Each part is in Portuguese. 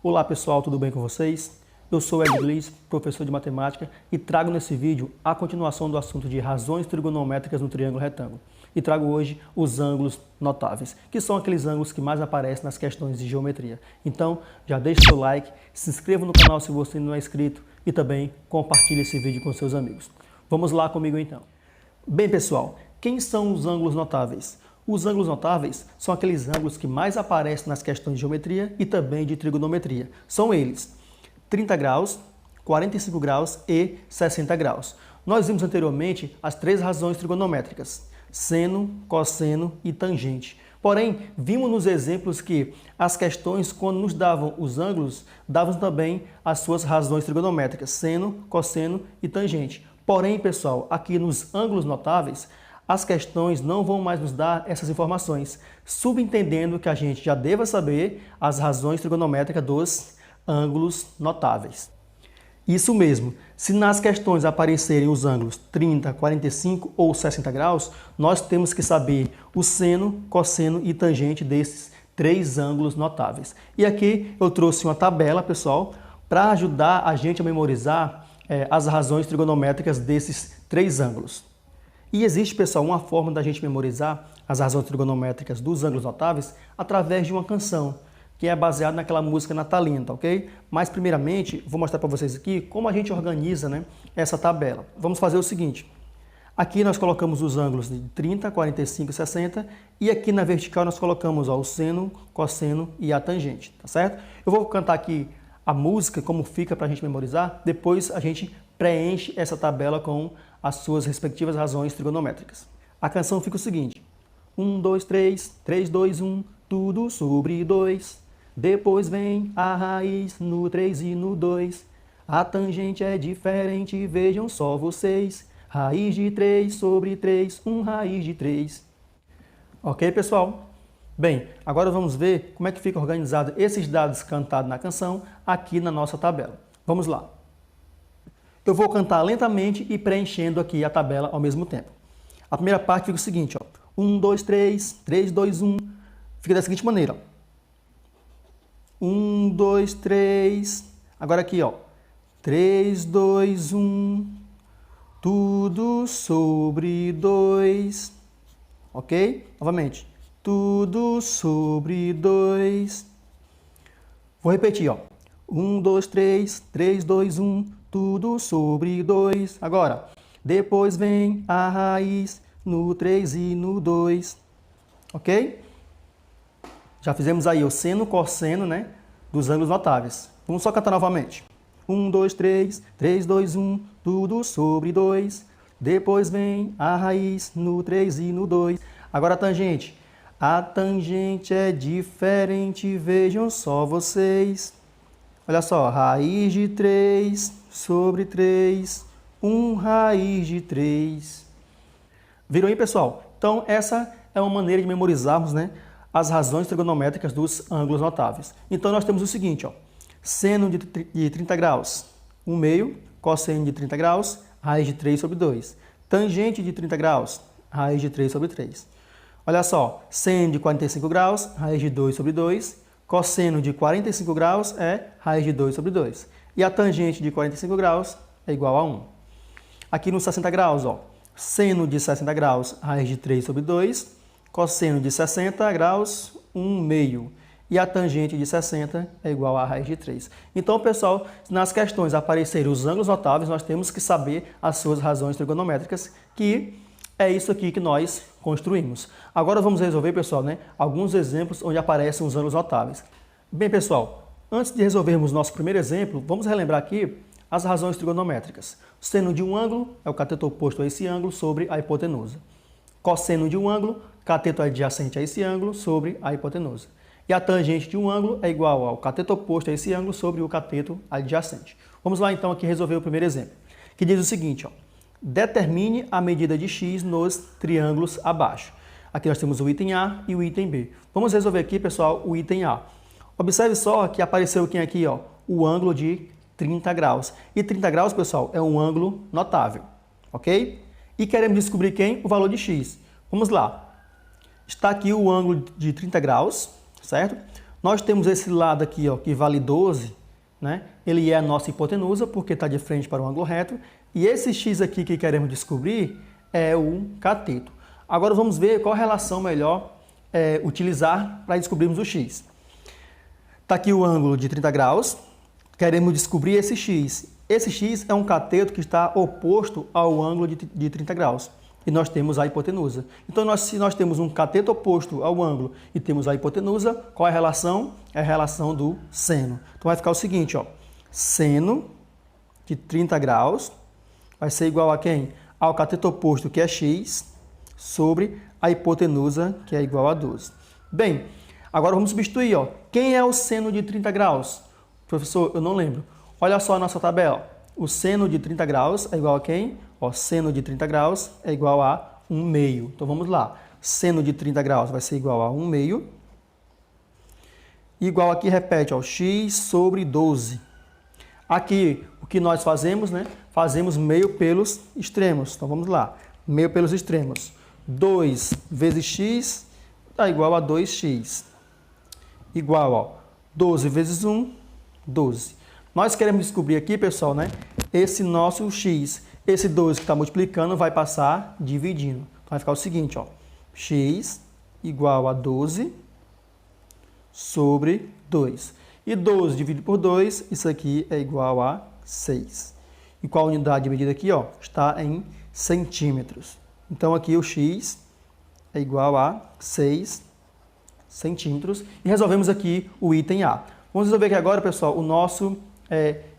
Olá pessoal, tudo bem com vocês? Eu sou Ed Gliss, professor de matemática, e trago nesse vídeo a continuação do assunto de razões trigonométricas no triângulo retângulo. E trago hoje os ângulos notáveis, que são aqueles ângulos que mais aparecem nas questões de geometria. Então, já deixe seu like, se inscreva no canal se você não é inscrito e também compartilhe esse vídeo com seus amigos. Vamos lá comigo então. Bem pessoal, quem são os ângulos notáveis? Os ângulos notáveis são aqueles ângulos que mais aparecem nas questões de geometria e também de trigonometria. São eles 30 graus, 45 graus e 60 graus. Nós vimos anteriormente as três razões trigonométricas: seno, cosseno e tangente. Porém, vimos nos exemplos que as questões, quando nos davam os ângulos, davam também as suas razões trigonométricas: seno, cosseno e tangente. Porém, pessoal, aqui nos ângulos notáveis, as questões não vão mais nos dar essas informações, subentendendo que a gente já deva saber as razões trigonométricas dos ângulos notáveis. Isso mesmo, se nas questões aparecerem os ângulos 30, 45 ou 60 graus, nós temos que saber o seno, cosseno e tangente desses três ângulos notáveis. E aqui eu trouxe uma tabela, pessoal, para ajudar a gente a memorizar as razões trigonométricas desses três ângulos. E existe, pessoal, uma forma da gente memorizar as razões trigonométricas dos ângulos notáveis através de uma canção, que é baseada naquela música natalina, tá ok? Mas, primeiramente, vou mostrar para vocês aqui como a gente organiza, né, essa tabela. Vamos fazer o seguinte. Aqui nós colocamos os ângulos de 30, 45 e 60, e aqui na vertical nós colocamos o seno, cosseno e a tangente, tá certo? Eu vou cantar aqui a música, como fica para a gente memorizar, depois a gente preenche essa tabela com as suas respectivas razões trigonométricas. A canção fica o seguinte: 1, 2, 3, 3, 2, 1, tudo sobre 2. Depois vem a raiz no 3 e no 2. A tangente é diferente, vejam só vocês. Raiz de 3 sobre 3, 1 raiz de 3. Ok, pessoal? Bem, agora vamos ver como é que fica organizado esses dados cantados na canção aqui na nossa tabela. Vamos lá. Eu vou cantar lentamente e preenchendo aqui a tabela ao mesmo tempo. A primeira parte fica o seguinte, ó. 1, 2, 3, 3, 2, 1. Fica da seguinte maneira, ó. 1, 2, 3. Agora aqui, ó. 3, 2, 1. Tudo sobre 2. Ok? Novamente. Tudo sobre 2. Vou repetir, ó. 1, 2, 3, 3, 2, 1. Tudo sobre 2. Agora, depois vem a raiz no 3 e no 2. Ok? Já fizemos aí o seno, cosseno, né, dos ângulos notáveis. Vamos só cantar novamente. 1, 2, 3, 3, 2, 1, tudo sobre 2. Depois vem a raiz no 3 e no 2. Agora a tangente. A tangente é diferente, vejam só vocês. Olha só, raiz de 3 sobre 3, 1 raiz de 3. Viram aí, pessoal? Então, essa é uma maneira de memorizarmos, né, as razões trigonométricas dos ângulos notáveis. Então, nós temos o seguinte, ó, seno de 30 graus, 1 meio, cosseno de 30 graus, raiz de 3 sobre 2. Tangente de 30 graus, raiz de 3 sobre 3. Olha só, seno de 45 graus, raiz de 2 sobre 2. Cosseno de 45 graus é raiz de 2 sobre 2. E a tangente de 45 graus é igual a 1. Aqui no 60 graus, ó, seno de 60 graus, raiz de 3 sobre 2. Cosseno de 60 graus, 1 meio. E a tangente de 60 é igual a raiz de 3. Então, pessoal, nas questões aparecerem os ângulos notáveis, nós temos que saber as suas razões trigonométricas, que é isso aqui que nós construímos. Agora vamos resolver, pessoal, né, alguns exemplos onde aparecem os ângulos notáveis. Bem, pessoal, antes de resolvermos nosso primeiro exemplo, vamos relembrar aqui as razões trigonométricas. O seno de um ângulo é o cateto oposto a esse ângulo sobre a hipotenusa. Cosseno de um ângulo, cateto adjacente a esse ângulo sobre a hipotenusa. E a tangente de um ângulo é igual ao cateto oposto a esse ângulo sobre o cateto adjacente. Vamos lá, então, aqui resolver o primeiro exemplo, que diz o seguinte, ó. Determine a medida de x nos triângulos abaixo. Aqui nós temos o item A e o item B. Vamos resolver aqui, pessoal, o item A. Observe só que apareceu quem aqui, ó, o ângulo de 30 graus. E 30 graus, pessoal, é um ângulo notável, ok? E queremos descobrir quem? O valor de x. Vamos lá. está aqui o ângulo de 30 graus, certo? Nós temos esse lado aqui, ó, que vale 12, né? Ele é a nossa hipotenusa, porque está de frente para o ângulo reto. E esse x aqui que queremos descobrir é o cateto. Agora vamos ver qual relação melhor utilizar para descobrirmos o x. Está aqui o ângulo de 30 graus, queremos descobrir esse x. Esse x é um cateto que está oposto ao ângulo de 30 graus. E nós temos a hipotenusa. Então, se nós temos um cateto oposto ao ângulo e temos a hipotenusa, qual é a relação? É a relação do seno. Então, vai ficar o seguinte, ó, seno de 30 graus vai ser igual a quem? Ao cateto oposto, que é x, sobre a hipotenusa, que é igual a 12. Bem, agora vamos substituir, ó. Quem é o seno de 30 graus? Professor, eu não lembro. Olha só a nossa tabela. O seno de 30 graus é igual a quem? Ó, seno de 30 graus é igual a 1/2. Então, vamos lá. Seno de 30 graus vai ser igual a 1/2. Igual aqui, repete, ó, x sobre 12. Aqui, o que nós fazemos, né? Fazemos meio pelos extremos. Então, vamos lá. Meio pelos extremos. 2 vezes x dá igual a 2x. Igual, ó, 12 vezes 1, 12. Nós queremos descobrir aqui, pessoal, né? Esse nosso x. Esse 12 que está multiplicando vai passar dividindo. Então, vai ficar o seguinte, ó. X igual a 12 sobre 2. E 12 dividido por 2, isso aqui é igual a 6. E qual a unidade de medida aqui, ó? Está em centímetros. Então, aqui o x é igual a 6 centímetros. E resolvemos aqui o item A. Vamos resolver aqui agora, pessoal, o nosso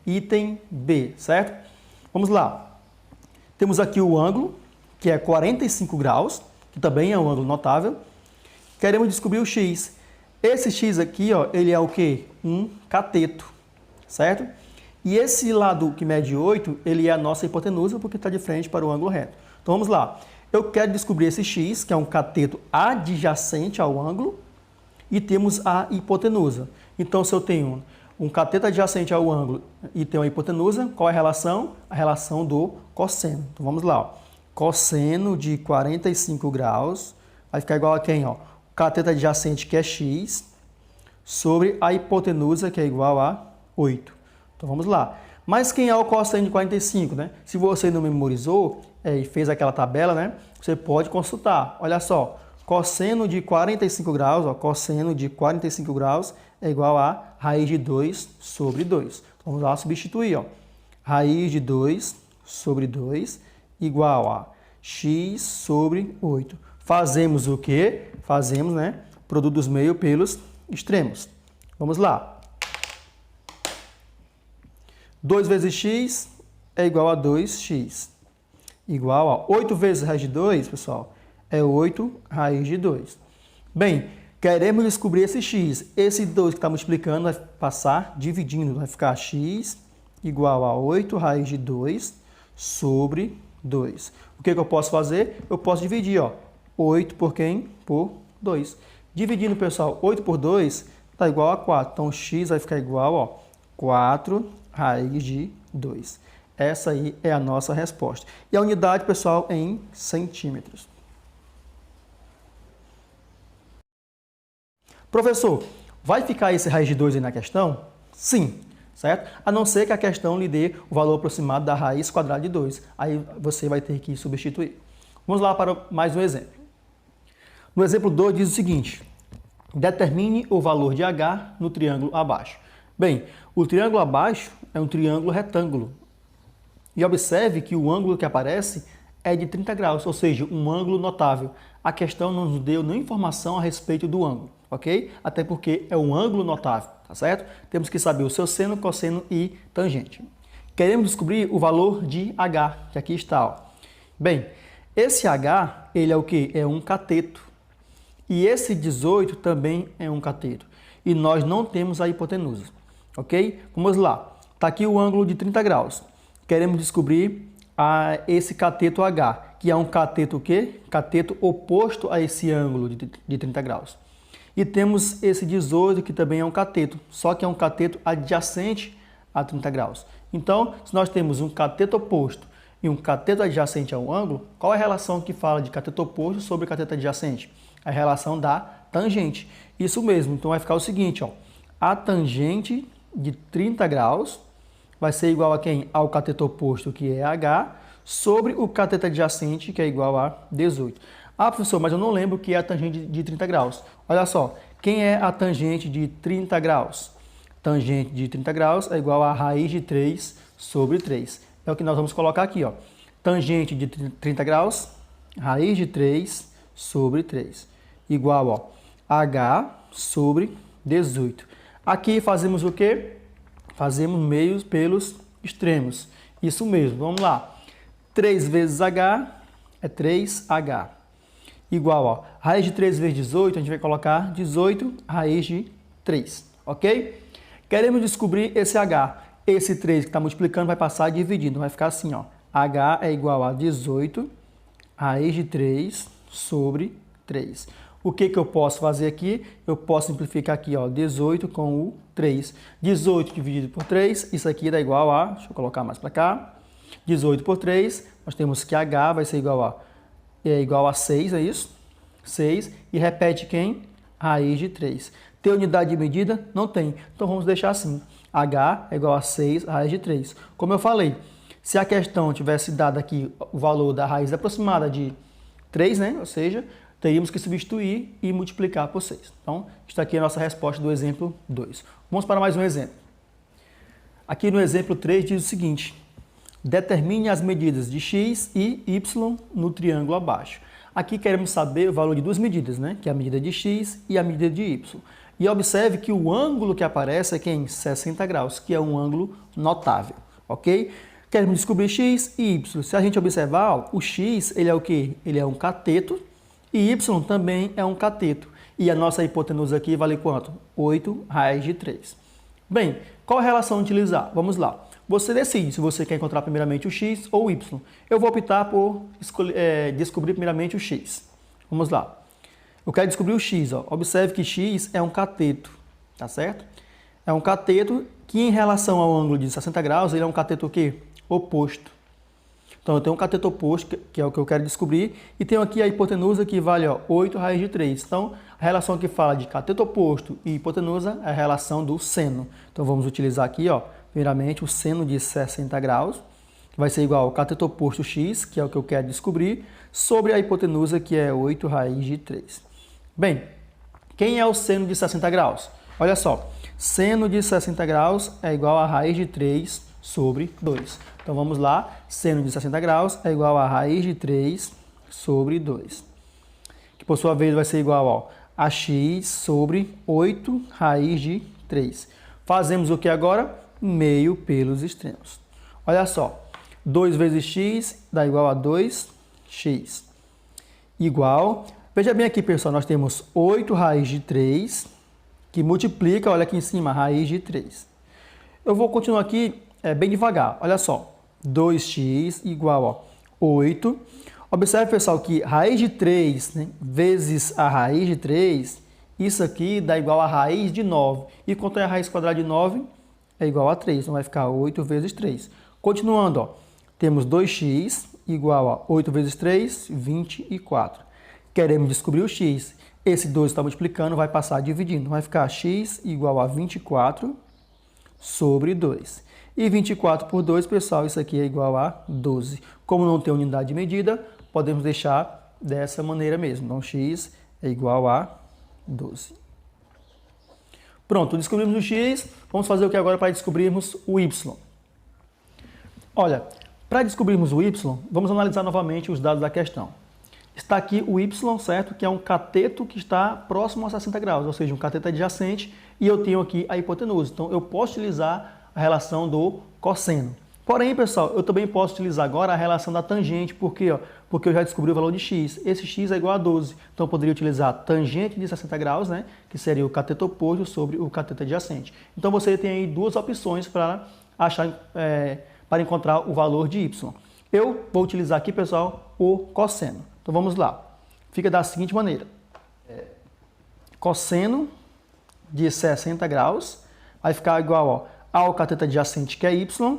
item B, certo? Vamos lá. Temos aqui o ângulo, que é 45 graus, que também é um ângulo notável. Queremos descobrir o x. Esse x aqui, ó, ele é o quê? Um cateto, certo? E esse lado que mede 8, ele é a nossa hipotenusa, porque está de frente para o ângulo reto. Então, vamos lá. Eu quero descobrir esse x, que é um cateto adjacente ao ângulo, e temos a hipotenusa. Então, se eu tenho um cateto adjacente ao ângulo e tenho a hipotenusa, qual é a relação? A relação do cosseno. Então, vamos lá. Ó. Cosseno de 45 graus vai ficar igual a quem? Ó? O cateto adjacente, que é x, sobre a hipotenusa, que é igual a 8. Então, vamos lá. Mas quem é o cosseno de 45, né? Se você não memorizou e fez aquela tabela, né? Você pode consultar. Olha só. Cosseno de 45 graus, ó, cosseno de 45 graus é igual a raiz de 2 sobre 2. Então, vamos lá substituir. Ó. Raiz de 2 sobre 2 igual a x sobre 8. Fazemos o quê? Fazemos, né, produto dos meios pelos extremos. Vamos lá. 2 vezes x é igual a 2x. Igual a 8 vezes raiz de 2, pessoal, é 8 raiz de 2. Bem, queremos descobrir esse x. Esse 2 que está multiplicando vai passar dividindo. Vai ficar x igual a 8 raiz de 2 sobre 2. O que eu posso fazer? Eu posso dividir, ó, 8 por quem? Por 2. Dividindo, pessoal, 8 por 2 está igual a 4. Então, x vai ficar igual, ó, 4 raiz de 2. Essa aí é a nossa resposta. E a unidade, pessoal, é em centímetros. Professor, vai ficar esse raiz de 2 aí na questão? Sim, certo? A não ser que a questão lhe dê o valor aproximado da raiz quadrada de 2. Aí você vai ter que substituir. Vamos lá para mais um exemplo. No exemplo 2 diz o seguinte: determine o valor de H no triângulo abaixo. Bem, o triângulo abaixo é um triângulo retângulo. E observe que o ângulo que aparece é de 30 graus, ou seja, um ângulo notável. A questão não nos deu nenhuma informação a respeito do ângulo, ok? Até porque é um ângulo notável, tá certo? Temos que saber o seu seno, cosseno e tangente. Queremos descobrir o valor de H, que aqui está, ó. Bem, esse H, ele é o quê? É um cateto. E esse 18 também é um cateto. E nós não temos a hipotenusa, ok? Vamos lá. Está aqui o ângulo de 30 graus. Queremos descobrir esse cateto H, que é um cateto o quê? Cateto oposto a esse ângulo de 30 graus. E temos esse 18, que também é um cateto, só que é um cateto adjacente a 30 graus. Então, se nós temos um cateto oposto e um cateto adjacente a um ângulo, qual é a relação que fala de cateto oposto sobre cateto adjacente? A relação da tangente. Isso mesmo, então vai ficar o seguinte, ó. A tangente de 30 graus vai ser igual a quem? Ao cateto oposto, que é H, sobre o cateto adjacente, que é igual a 18. Ah, professor, mas eu não lembro o que é a tangente de 30 graus. Olha só, quem é a tangente de 30 graus? Tangente de 30 graus é igual a raiz de 3 sobre 3. É o que nós vamos colocar aqui, ó. Tangente de 30 graus, raiz de 3 sobre 3. Igual, ó, H sobre 18. Aqui fazemos o quê? Fazemos meios pelos extremos. Isso mesmo, vamos lá. 3 vezes H é 3H. Igual, ó, raiz de 3 vezes 18, a gente vai colocar 18 raiz de 3, ok? Queremos descobrir esse H. Esse 3 que está multiplicando vai passar dividindo, vai ficar assim, ó. H é igual a 18 raiz de 3 sobre 3. O que eu posso fazer aqui? Eu posso simplificar aqui, ó, 18 com o 3. 18 dividido por 3, isso aqui dá igual a, deixa eu colocar mais para cá, 18 por 3, nós temos que H vai ser igual a 6, é isso? 6, e repete quem? Raiz de 3. Tem unidade de medida? Não tem. Então vamos deixar assim, H é igual a 6 raiz de 3. Como eu falei, se a questão tivesse dado aqui o valor da raiz aproximada de 3, né? Ou seja, teríamos que substituir e multiplicar por 6. Então, está aqui a nossa resposta do exemplo 2. Vamos para mais um exemplo. Aqui no exemplo 3 diz o seguinte: determine as medidas de x e y no triângulo abaixo. Aqui queremos saber o valor de duas medidas, né? Que é a medida de x e a medida de y. E observe que o ângulo que aparece é em 60 graus, que é um ângulo notável, ok? Queremos descobrir x e y. Se a gente observar, ó, o x ele é o quê? Ele é um cateto e y também é um cateto. E a nossa hipotenusa aqui vale quanto? 8 raiz de 3. Bem, qual a relação utilizar? Vamos lá. Você decide se você quer encontrar primeiramente o x ou o y. Eu vou optar por descobrir primeiramente o x. Vamos lá. Eu quero descobrir o x. Ó. Observe que x é um cateto, tá certo? É um cateto que em relação ao ângulo de 60 graus, ele é um cateto o quê? Oposto. Então eu tenho um cateto oposto, que é o que eu quero descobrir, e tenho aqui a hipotenusa que vale, ó, 8 raiz de 3. Então a relação que fala de cateto oposto e hipotenusa é a relação do seno. Então vamos utilizar aqui, ó, primeiramente o seno de 60 graus, que vai ser igual ao cateto oposto x, que é o que eu quero descobrir, sobre a hipotenusa que é 8 raiz de 3. Bem, quem é o seno de 60 graus? Olha só, seno de 60 graus é igual a raiz de 3 sobre 2. Então vamos lá, seno de 60 graus é igual a raiz de 3 sobre 2. Que por sua vez vai ser igual, ó, a x sobre 8 raiz de 3. Fazemos o que agora? Meio pelos extremos. Olha só, 2 vezes x dá igual a 2x. Igual, veja bem aqui, pessoal, nós temos 8 raiz de 3, que multiplica, olha aqui em cima, raiz de 3. Eu vou continuar aqui bem devagar, olha só, 2x igual a 8. Observe, pessoal, que raiz de 3, né, vezes a raiz de 3, isso aqui dá igual a raiz de 9. E quanto é a raiz quadrada de 9? É igual a 3, então vai ficar 8 vezes 3. Continuando, ó, temos 2x igual a 8 vezes 3, 24. Queremos descobrir o x. Esse 2 está multiplicando, vai passar dividindo. Vai ficar x igual a 24 sobre 2. E 24 por 2, pessoal, isso aqui é igual a 12. Como não tem unidade de medida, podemos deixar dessa maneira mesmo. Então, x é igual a 12. Pronto, descobrimos o x. Vamos fazer o que agora para descobrirmos o y? Olha, para descobrirmos o y, vamos analisar novamente os dados da questão. Está aqui o y, certo? Que é um cateto que está próximo a 60 graus, ou seja, um cateto adjacente, e eu tenho aqui a hipotenusa. Então, eu posso utilizar a relação do cosseno. Porém, pessoal, eu também posso utilizar agora a relação da tangente, porque eu já descobri o valor de x. Esse x é igual a 12. Então, eu poderia utilizar a tangente de 60 graus, né, que seria o cateto oposto sobre o cateto adjacente. Então, você tem aí duas opções para para encontrar o valor de y. Eu vou utilizar aqui, pessoal, o cosseno. Então, vamos lá. Fica da seguinte maneira. Cosseno de 60 graus vai ficar igual, ó, ao cateto adjacente, que é y,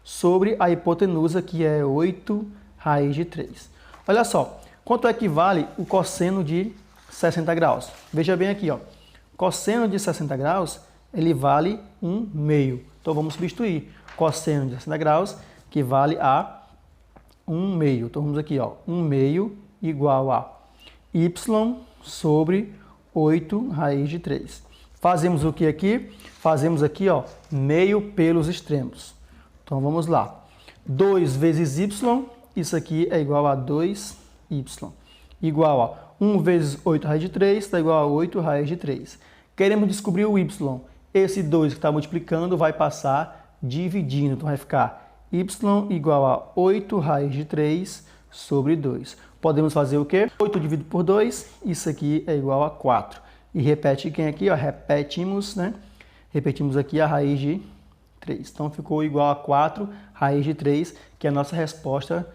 sobre a hipotenusa, que é 8 raiz de 3. Olha só, quanto equivale o cosseno de 60 graus. Veja bem aqui, ó. Cosseno de 60 graus, ele vale 1/2. Então vamos substituir. Cosseno de 60 graus, que vale a 1/2. Então vamos aqui, ó. 1/2 igual a y sobre 8 raiz de 3. Fazemos o que aqui? Fazemos aqui, ó, meio pelos extremos. Então vamos lá. 2 vezes y, isso aqui é igual a 2y. Igual a 1 vezes 8 raiz de 3, está igual a 8 raiz de 3. Queremos descobrir o y. Esse 2 que está multiplicando vai passar dividindo. Então vai ficar y igual a 8 raiz de 3 sobre 2. Podemos fazer o quê? 8 dividido por 2, isso aqui é igual a 4. E repete quem aqui? Ó, repetimos, né? Repetimos aqui a raiz de 3. Então ficou igual a 4 raiz de 3, que é a nossa resposta.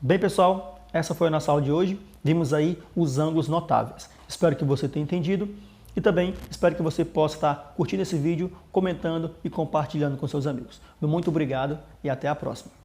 Bem, pessoal, essa foi a nossa aula de hoje. Vimos aí os ângulos notáveis. Espero que você tenha entendido e também espero que você possa estar curtindo esse vídeo, comentando e compartilhando com seus amigos. Muito obrigado e até a próxima.